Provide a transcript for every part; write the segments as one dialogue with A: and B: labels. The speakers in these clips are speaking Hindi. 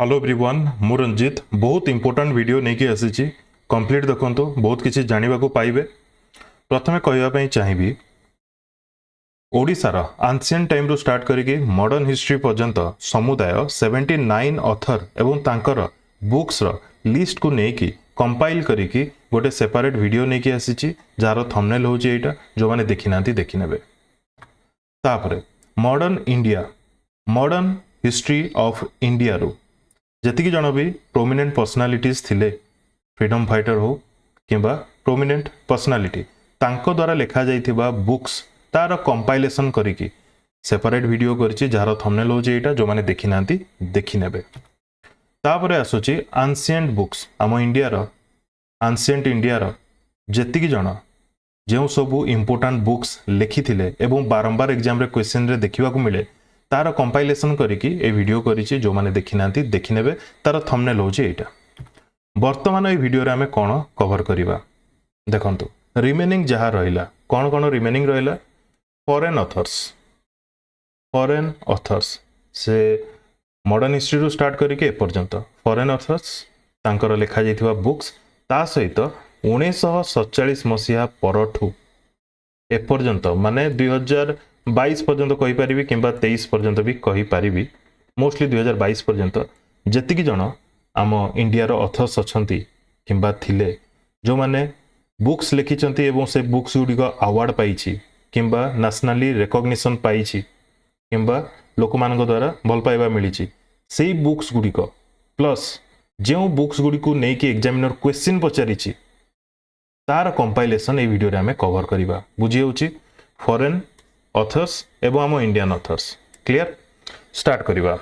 A: हेलो एवरीवन मु रंजित बहुत इंपोर्टेंट वीडियो नहीं आसी कंप्लीट देखो बहुत किसी जानवा पाइबे। प्रथमे कहवाई चाहिए ओडिशार आंशियंट टाइम रू स्टार्ट करके मॉडर्न हिस्ट्री पर्यंत समुदाय 79 ऑथर एवं तांकर बुक्स रो लिस्ट को लेकिन कंपाइल करके गोटे सेपरेट वीडियो नहीं आसी जार थंबनेल होची एटा जो माने देखि नांती देखि नेबे। तापरे मॉडर्न हिस्ट्री ऑफ इंडिया रू जति जन भी प्रोमिनेंट पर्सनालिटीज थिले फ्रीडम फाइटर हो किंबा प्रोमिनेंट पर्सनालिटी तांको द्वारा लिखा जाइथिबा बुक्स तार कंपाइलेशन करिकी सेपरेट वीडियो करछि जार थंबनेल होछि एटा जो माने देखि नांती देखि नेबे। तापरे आसुछि एंशिएंट बुक्स आम इंडिया रो एंशिएंट इंडिया रो जति जन जेउ सबु इंपोर्टेंट बुक्स लिखिथिले एवं बारंबार एग्जाम रे क्वेश्चन रे देखिबा को मिले तार कंपाइलेशन करके ए वीडियो करिछि जो माने देखि नांती देखि नेबे। तार थंबनेल होछि एटा। वर्तमान ए वीडियो रे हमें कोन कवर करिबा देखंतु रिमेनिंग जहा रहिला कोन रिमेनिंग रहिला फॉरेन ऑथर्स से मॉडर्न हिस्ट्री रू स्टार्ट करके ए पर्यंत फॉरेन ऑथर्स तांकर लिखा जाइथिबा बुक्स ता सहित 1947 मसिया परठू ए पर्यंत माने 2022 पर्यंत कहि परिबी किंबा 23 पर्यंत भी कहि परिबी मोस्टली 2022 पर्यंत जतिकी जन आम इंडिया रो ऑथर्स अछंती किंबा थिले जो माने बुक्स लिखिचंती एवं से बुक्स गुडी को अवार्ड पाइछि किंबा नेशनली रिकॉग्निशन पाइछि किंबा लोक मानक द्वारा भल पाइबा मिलिछि सेही बुक्स गुडी को प्लस जेउ बुक्स गुडी को नेकी एग्जामिनर क्वेश्चन पचारिछि तार कंपाइलेशन ए वीडियो रे हमें कवर करिबा बुझी होछि फॉरेन ऑथर्स एवं आम इंडियन ऑथर्स क्लियर। स्टार्ट करिबा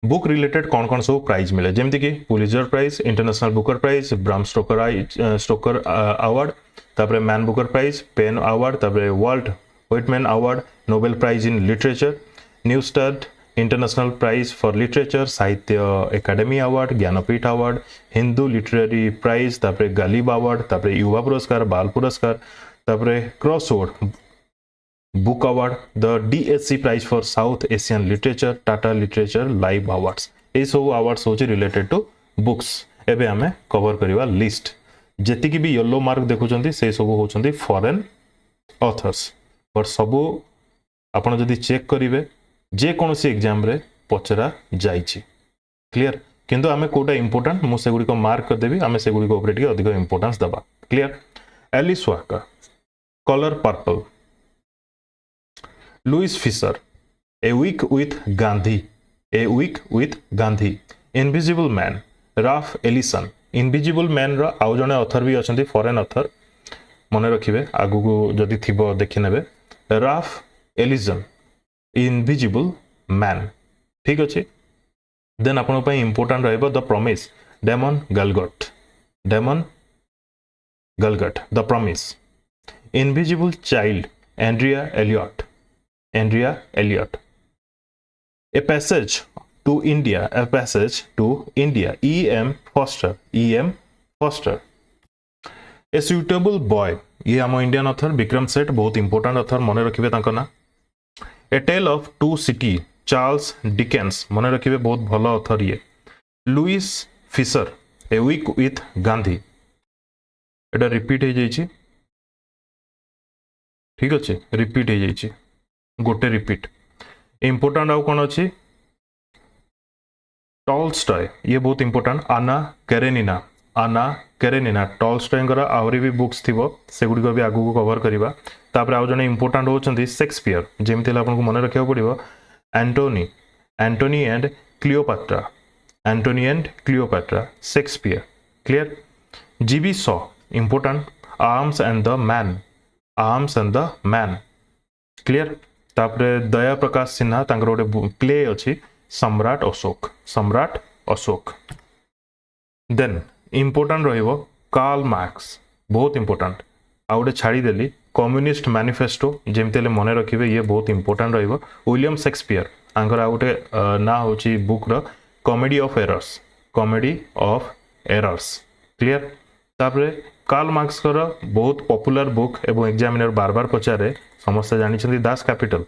A: बुक रिलेटेड कौन सब प्राइज मिले जेमती कि Pulitzer prize international Booker prize Bram Stoker award तापरे Man Booker prize PEN award तापरे Walt Whitman award Nobel prize in literature Neustadt international prize for literature Sahitya academy award Jnanpith award Hindu literary prize तापरे गालिब अवार्ड तापरे युवा पुरस्कार बाल पुरस्कार तापरे crossword book award the DSC prize for South Asian literature Tata literature live awards ए सब अवार्ड्स होची रिलेटेड टू बुक्स। एबे हमें कवर करिवा लिस्ट जेति की भी येलो मार्क देखुचंती से सब होचंती फॉरेन ऑथर्स पर सब आपण जदी चेक करिवे जे कोनोसी एग्जाम रे पचरा जाईची क्लियर किंतु आमे कोटा इंपोर्टेंट मु से गुडी को मार्क कर देबी आमे से गुडी को ऊपर टिके अधिक इंपोर्टेंस दबा clear. Alice Walker colour purple Louis Fischer a week with Gandhi invisible man Ralph Ellison invisible man रो आउ जने ऑथर भी अछंती फॉरेन ऑथर मने रखिबे आगु को जदी थिबो देखि नेबे राफ एलिसन इनविजिबल मैन ठीक अछि। देन आपण पय इंपोर्टेंट रहबो the promise Damon Galgut the promise invisible child Andrea Elliott a passage to India E.M. Foster a suitable boy ये आम इंडियन ऑथर विक्रम सेठ बहुत इंपोर्टेंट ऑथर मने रखिबे तांका ना। A tale of two city Charles Dickens मने रखिबे बहुत भलो ऑथर ये। Louis Fischer a week with Gandhi एटा रिपीट हो जाइए ठीक अच्छे रिपीट हो जाइए गोटे रिपीट इंपोर्टेंट आउ कौन अच्छी टॉल्स्टॉय ये बहुत इंपोर्टेंट आना कैरेनिना टॉल्स्टॉय आहरी भी बुक्स थिबो से गुडी को भी आगु को कवर करबा। तापर आउ जने इंपोर्टेंट होचंती शेक्सपियर जेमति आपन को मन रखिया पड़िबो Antony and Cleopatra Shakespeare clear. GB Shaw important arms and the man clear. तापरे दया प्रकाश सिन्हा तांकर गोटे प्ले अच्छी सम्राट अशोक। देन इंपोर्टेंट रहिबो कार्ल मार्क्स बहुत इंपोर्टेंट आ गोटे छाड़ी देली कम्युनिस्ट मैनिफेस्टो जेमते मन रखिबे ये बहुत इंपोर्टेंट रहिबो। विलियम शेक्सपियर आंकर आ गोटे ना होची बुक रो कॉमेडी ऑफ एरर्स क्लियर। तापरे कार्ल मार्क्स कर बहुत पॉपुलर बुक एवं एग्जामिनर बार बार पचारे समस्त जानी दास कैपिटल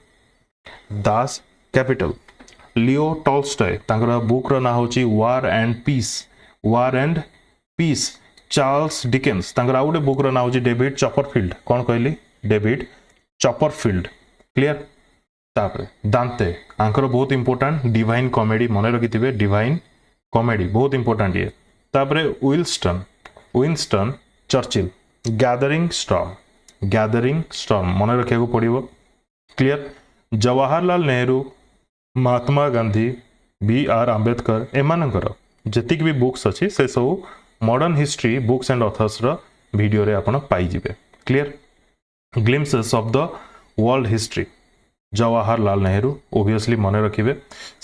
A: लियो टॉल्स्टॉय तांकर बुक रो ना होची war and peace Charles Dickens तांकर आउटे बुक रो ना होची डेविड चॉपरफील्ड कौन कहली डेविड चॉपरफील्ड क्लियर तापर दांते आंकर बहुत इंपोर्टेंट डिवाइन कॉमेडी मन रखिथिबे डिवाइन कॉमेडी बहुत इंपोर्टेंट ये तापर विंस्टन चर्चिल गैदरिंग स्टॉर्म मन रखिया को पड़िबो क्लियर जवाहरलाल नेहरू महात्मा गांधी बी.आर. आंबेडकर एमानकर जतिक भी बुक्स अच्छी से सब modern history books and authors रो वीडियो रे आपण पाई जिवे clear glimpses of the world history Jawaharlal Nehru obviously मन रखिबे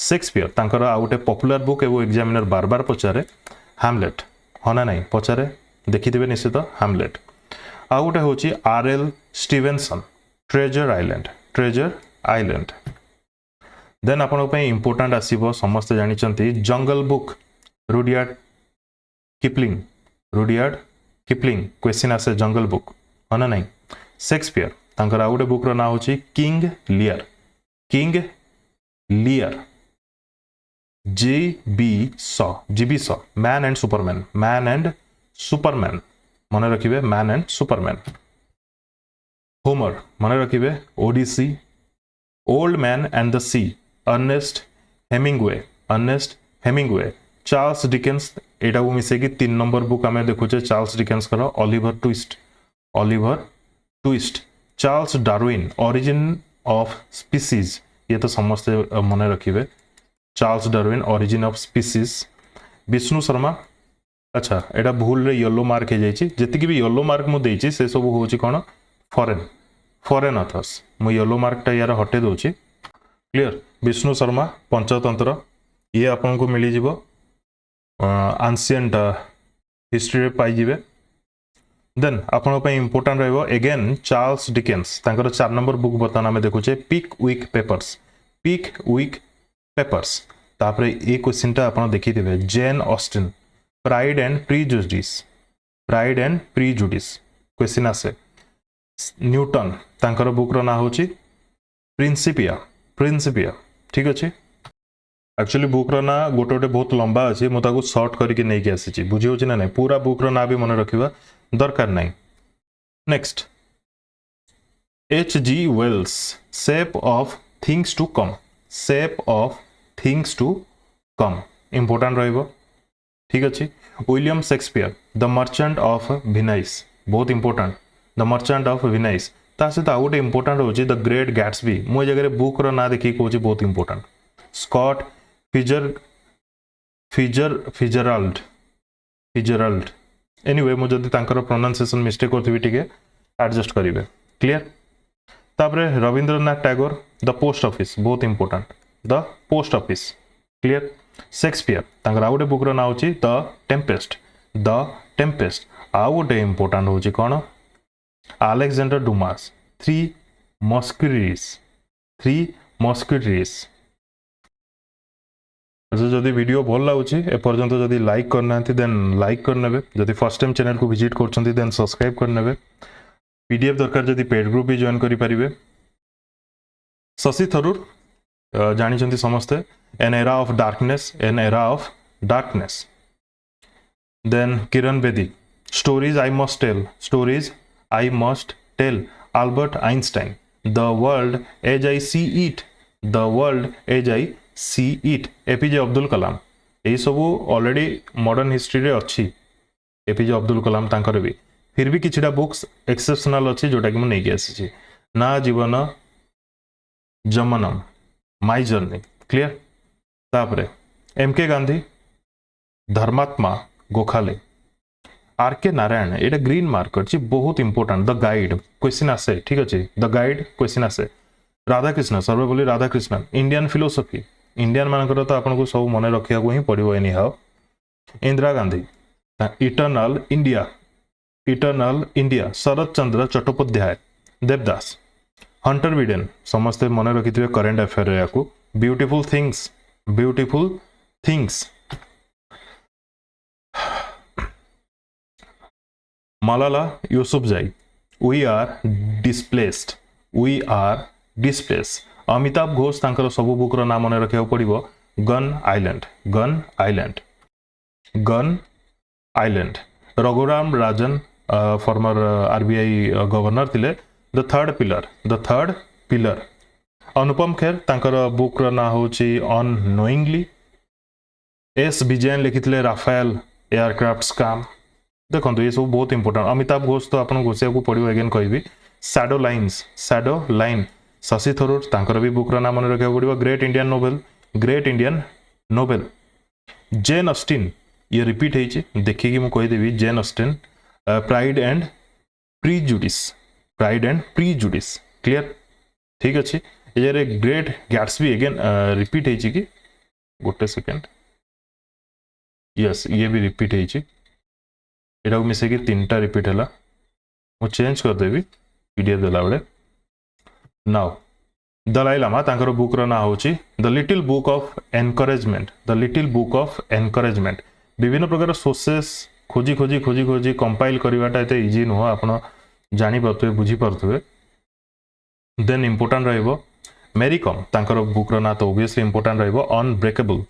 A: शेक्सपियर तांकर आउटे पॉपुलर बुक एवं एग्जामिनर बार बार पचारे हैमलेट हना नहीं पचारे देखिथिबे निश्चित हैमलेट आउटे होची R L. Stevenson treasure island then आपण पे इंपोर्टेंट आसीबो समस्त जानिचंती jungle book Rudyard Kipling question आसे जंगल बुक हना नहीं शेक्सपियर तांकर आउटे बुक रो ना होची King Lear GB Shaw man and superman मन रखिबे मैन एंड सुपरमैन होमर मन रखिबे Odyssey old man and the sea Ernest Hemingway Charles Dickens एटा को मिसे कि 3 नंबर बुक आमे देखुचे चार्ल्स डिकेन्स करो Oliver Twist Charles Darwin origin of species ये तो समस्त मन रखिबे Charles Darwin origin of species Vishnu Sharma अच्छा एटा भूल रे येलो मार्क हे जाईची जति भी येलो मार्क मु देईची से सब होची कोन फॉरेन ऑथर्स मु येलो मार्क टा यार हटे दोची क्लियर विष्णु शर्मा पंचतंत्र ये आपन को मिली जिवो एंशिएंट हिस्ट्री रे पाई जिवे देन आपन पे इंपोर्टेंट रहबो अगेन चार्ल्स डिकेन्स तांकर 4 नंबर बुक बर्तमान आमे देखुचे पिक विक पेपर्स तापरे ए क्वेश्चन टा आपन देखिथिबे Jane Austen pride and prejudice question आसे न्यूटन तांकर बुक रो ना होची प्रिंसिपिया ठीक अछि एक्चुअली बुक रो ना गोटे बहुत लंबा अछि मु ताको शॉर्ट करके नै के आसी बुझी होची ना नै पूरा बुक रो ना भी मन रखिबा दरकार नहीं next H.G. Wells shape of things to come important रहइबो ठीक अछि William Shakespeare the Merchant of Venice बहुत important the Merchant of Venice ता से ता गोटे इंपोर्टेंट होची द ग्रेट गैट्सबी मो जगह बुक रो ना देखि कोची बहुत इंपोर्टेंट स्कॉट फिजराल्ड एनीवे मु जदी तांकर प्रोनाउंसिएशन मिस्टेक करथिबी टिके एडजस्ट करिवे क्लियर तापरे Rabindranath Tagore the post office बहुत important the post office clear Shakespeare तांकर आउटे बुक रो ना होची द टेम्पेस्ट आउटे इंपोर्टेंट होची कोन अलेक्जेंडर डुमास थ्री मस्किटरीज जदि वीडियो भल लगुच एपर्यंत जदि लाइक करना देन लाइक करने जदि फर्स्ट टाइम चैनल को विजिट कर देन सब्सक्राइब करने पीडीएफ दरकार जदि पेड ग्रुप भी जॉइन करें शशि थरूर जानी समस्ते an era of darkness then Kiran Bedi stories I must tell Albert Einstein the world as I see it APJ Abdul Kalam यही सब ऑलरेडी मॉडर्न हिस्ट्री रे अच्छी एपीजे अब्दुल कलाम तांकर भी फिर भी किछिटा बुक्स एक्सेप्शनल अच्छी जोटा कि नहीं आसी ना जीवन जमनम माय जर्नी क्लियर तापरे एमके गांधी धर्मात्मा गोखाले आरके नारायण एटा ग्रीन मार्क अच्छी बहुत इंपोर्टेंट द गाइड क्वेश्चन आसे ठीक अच्छे द गाइड क्वेश्चन आसे Radhakrishna Sarvepalli Radhakrishnan Indian philosophy Indian मानकर तो आपको सब मन रखा ही पड़ो anyhow Indira Gandhi eternal India Sharad Chandra Chattopadhyay Devdas Hunter Biden समस्ते मन रखिथे करेंट अफेयर या beautiful things Malala Yousafzai we are displaced Amitav Ghosh तांकर सबु बुक रो नाम मन रखिया पड़िबो gun island gun island gun island Raghuram Rajan former RBI governor थिले the third pillar Anupam Kher तांकर बुक रो ना होची ऑन नोइंगली एस विजयन लिखिथिले राफेल एयरक्राफ्ट स्कैम देखो ये सब बहुत इंपोर्टेंट अमिताभ घोष तो आपन घोषिया को पड़िबो अगेन कहबी शैडो लाइन शशि थरूर तांकर भी बुक रो नाम मन रखिया पड़िबो great Indian novel Jane Austen ये रिपीट है देखिए कि मुझे कहीदेवी Jane Austen pride and prejudice clear ठीक अच्छे ये ग्रेट गैट्सबी अगेन रिपीट है कि गोटे सेकेंड यस ये भी रिपीट है मिसेक तीन टा रिपीट है मुझे चेंज करदेवी पीडीएफ देला बेले नाउ दलाई लामा तांकर बुक रो ना होची the little book of encouragement विभिन्न प्रकार सोर्सेस खोजी कंपाइल करवाटा एते इजी नुह आपण जानि पारथुवे बुझी पारथुवे देन इंपोर्टेंट रहइबो मेरी कॉम तांकर बुक रो ना तो ऑब्वियसली इंपोर्टेंट रहइबो अनब्रेकेबल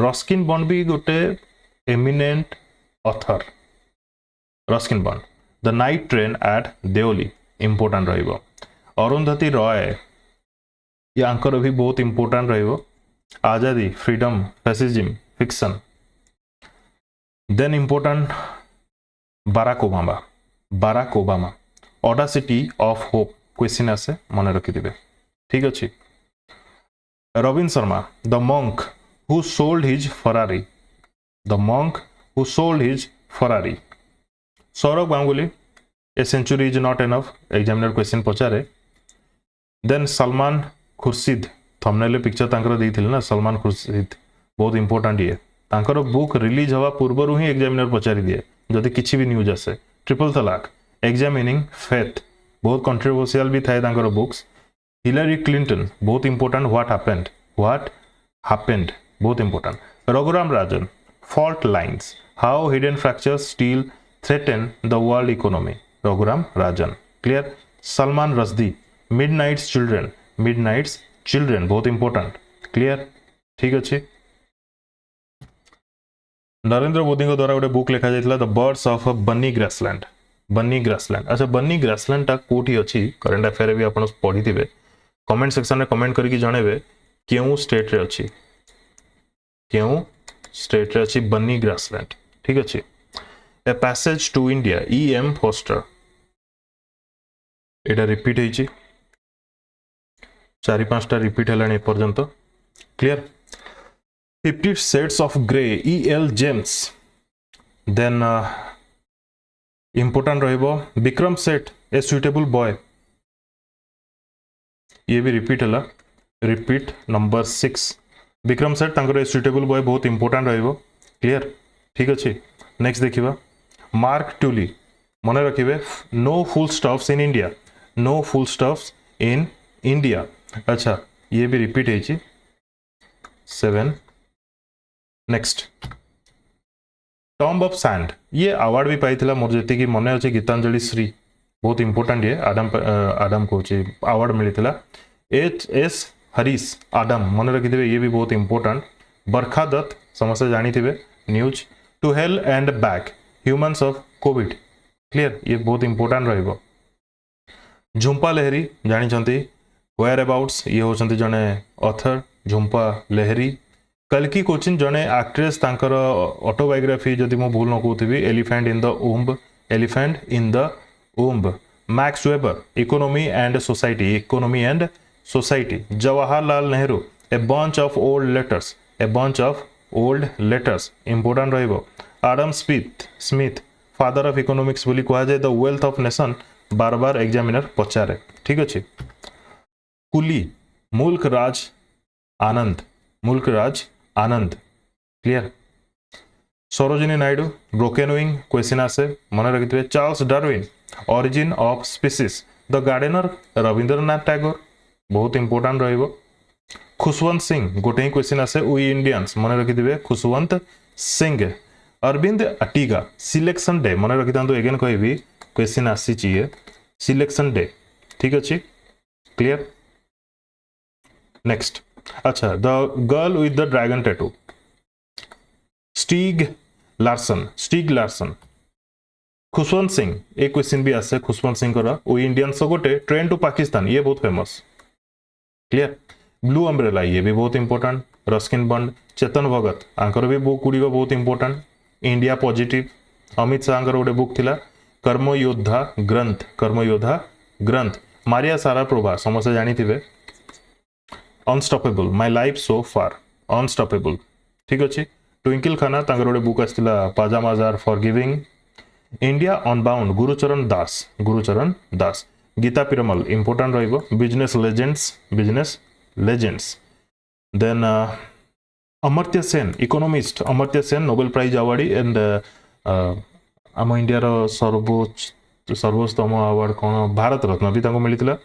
A: रस्किन बॉन्ड भी गोटे eminent author Ruskin Bond the night train at Deoli important रहइबो अरुंधति रॉय यांकर भी बहुत इंपोर्टेंट रहिबो Azadi freedom fascism fiction then important Barack Obama audacity of hope question आसे मन रखि दिबे ठीक अछि Robin Sharma the monk who sold his Ferrari Sourav Ganguly a century is not enough examiner question पचारे then Salman Khurshid thumbnail picture तांकर देइथिले ना सलमान खुर्शीद बहुत इंपोर्टेंट ये तांकर बुक रिलीज हवा पूर्व ही एग्जामिनर पचारि दिए जदि किछि भी न्यूज आसे ट्रिपल तलाक एग्जामिनिंग फेथ बहुत कंट्रोवर्शियल भी थाए तांकर बुक्स हिलरी क्लिंटन बहुत इंपोर्टेंट व्हाट हैपेंड बहुत important Raghuram Rajan fault lines how hidden fractures steel threaten the world economy Raghuram Rajan clear Salman Rushdie Midnights children बहुत इंपोर्टेंट क्लियर ठीक अच्छे नरेंद्र मोदी द्वारा गोटे बुक लिखा जाता द बर्ड्स ऑफ बनी ग्रासलैंड अच्छा बनी ग्रासलैंड टा कोठी अच्छी करंट अफेयर भी आप पढ़ी थे कमेंट सेक्शन में कमेंट करके जनइबे क्यों स्टेट रे अच्छी बनी ग्रासलैंड ठीक अच्छे a passage to India E.M. Forster एटा रिपीट है 4-5टा रिपीट है पर्यंत clear 50 shades of grey E.L. James then important रहिबो विक्रम सेठ ए सुइटेबल बॉय ये भी रिपीट है रिपीट नंबर 6 विक्रम सेठ तांकर ए सुइटेबल बॉय बहुत इंपोर्टेंट रहिबो क्लियर ठीक अच्छे नेक्स्ट देखिबा मार्क टूली मन रखिए no full stops in India अच्छा ये भी रिपीट है 7 नेक्स्ट टॉम्ब ऑफ सैंड ये अवार्ड भी पाई मोर जी मन अच्छे गीतांजलि श्री बहुत इंपोर्टेंट ये आडम कौचे अवार्ड मिलता H.S. हरीश आडम मन रखिथे ये भी बहुत इंपोर्टेंट बरखा दत्त समस्त जानी थे news to hell and back humans of covid clear ये बहुत इंपोर्टेंट रहिबो झुंपा लहरी जानी वेयर अबाउट्स ये होचंती जने ऑथर झुंपा लहरी कल्की कोचिन जने एक्ट्रेस तांकर ऑटोबायोग्राफी जदि मो भूल न कहूथि elephant in the womb Max Weber economy and society Jawaharlal Nehru a bunch of old letters important रहिबो Adam Smith father of economics बोली कहा जाए द वेल्थ ऑफ नेशन बार बार एग्जामिनर पचारे ठीक अच्छे Coolie Mulk Raj Anand clear Sarojini Naidu broken wing question आसे मन रखिथे Charles Darwin origin of species the gardener Rabindranath Tagore बहुत इंपोर्टेंट रहिबो खुशवंत सिंह गोटे ही क्वेश्चन आसे वी इंडियंस मन रखिथे खुशवंत सिंह अरविंद अटीगा सिलेक्शन डे मन रखि एगेन कहबी क्वेश्चन आसी सिलेक्शन डे ठीक अच्छे क्लियर नेक्स्ट अच्छा the girl with the dragon tattoo Stieg Larsson Khushwant Singh एक क्वेश्चन भी आसे खुशवंत सिंह वो इंडियंस गोटे ट्रेन टू पाकिस्तान ये बहुत फेमस क्लियर ब्लू अम्ब्रेला ये भी बहुत important Ruskin Bond Chetan Bhagat आंकर भी बुक गुड़िक बहुत important India positive Amit Shah गोटे बुक थिला कर्मयोद्धा ग्रंथ मारिया साराप्रोभा समस्त जानी unstoppable my life so far unstoppable ठीक अच्छे ट्विंकल खाना गोटे बुक आसला pyjamas are forgiving India unbound Gurcharan Das Gita Piramal important रहिबो business legends then Amartya Sen economist Amartya Sen Nobel prize awardee and आम इंडिया रो सर्वोत्तम अवार्ड कौन भारत रत्न भी मिलता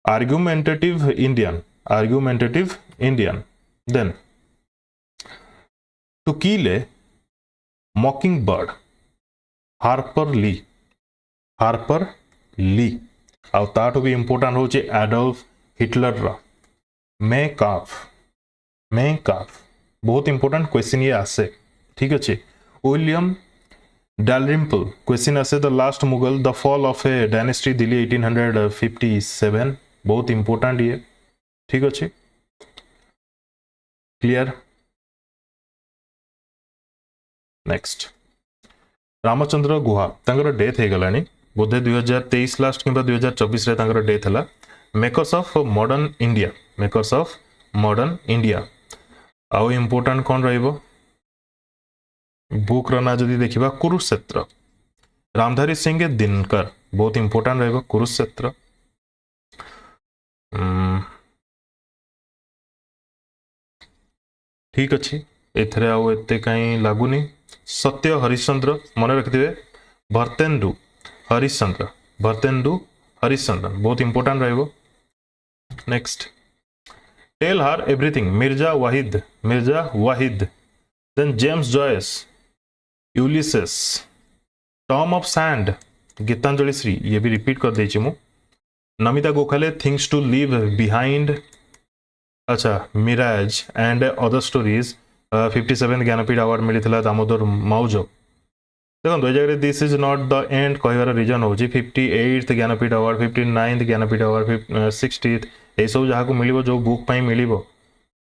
A: argumentative Indian then to kill a mockingbird Harper Lee आउ ताठू भी इंपोर्टेंट होचे एडोल्फ हिटलर रा मैं काफ बहुत इंपोर्टेंट क्वेश्चन ये आसे ठीक अच्छे विलियम डालरिम्पल क्वेश्चन आसे the last Mughal the fall of A dynasty Delhi 1857 बहुत इंपोर्टेंट ये ठीक अच्छे क्लियर नेक्स्ट रामचंद्र गुहा तांकर डेथ हो गलानी बोधे 2023 लास्ट कि 2024 रे तांकर डेथ हला मेकर्स ऑफ मॉडर्न इंडिया आउ इंपोर्टेंट कौन रहिबो बुक रो ना जदी देखिबा कुरुक्षेत्र रामधारी सिंह दिनकर बहुत इंपोर्टेंट रहिबो कुरुक्षेत्र ठीक अच्छे एथरे आउ एते कहीं लागुनी सत्य हरिश्चंद्र मन रखिथे भर्तेन्दु हरिश्चंद्र बहुत इंपोर्टेंट रहिबो next tell her everything Mirza Waheed then James Joyce Ulysses tomb of sand Gitanjali Shree ये भी रिपीट कर देछि मु Namita Gokhale things to leave behind अच्छा mirage and other stories 57 Jnanpith award मिलता दामोदर माउजो देखो ये जगह this is not the end कहबार रीजन हो 58th Jnanpith award 59th Jnanpith award 60th ये सब जहाँ को मिल जो बुक मिल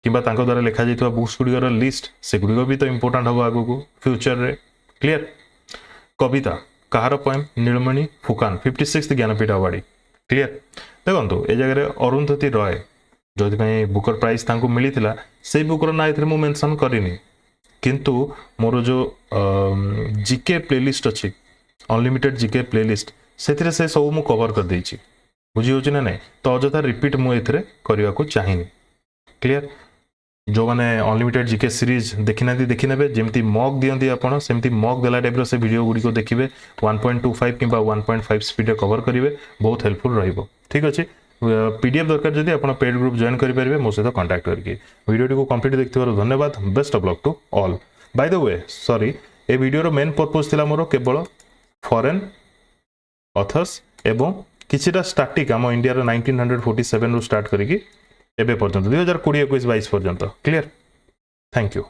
A: कि द्वारा लिखा जाता बुक्स गुड़िकर लिस्ट से गुड़िक भी तो इंपोर्टेंट हम आगू को फ्यूचर रे क्लियर कविता कहार पोएम नीलमणि Phukan 56th Jnanpith awardee clear देखो ये जगह अरुंधति रॉय जो बुकर प्राइज मिलता से बुकर ना ये मेंशन करनी किंतु मोर जो जीके प्लेलिस्ट अच्छी अनलिमिटेड जीके प्लेलिस्ट से सब मु कवर कर देछि बुझी होछि ना नहीं तो अजथा रिपीट मुझे करने को चाहिए क्लियर जो मैंने अनलिमिटेड जीके सीरीज देखी ना देखी ने जमी मक दिखती आपड़ सेमती मक देला टाइप से वीडियो गुड़िक देखिए 1.25 कि 1.5 स्पीड कवर करेंगे बहुत हेल्पफुल रहिबो ठीक अच्छे पीडीएफ दरकार जदि आप पेड ग्रुप जॉइन करेंगे मो सहित कांटेक्ट करके वीडियो को कंप्लीट देखते धन्यवाद best of luck to all by the way sorry ए वीडियो मेन पर्पज थिला मोर केवल फॉरेन ऑथर्स एवं किछिटा स्टैटिक आम इंडिया 1947 रु स्टार्ट करिकी एबे पर्यंत 2020-21 पर्यंत क्लियर थैंक यू।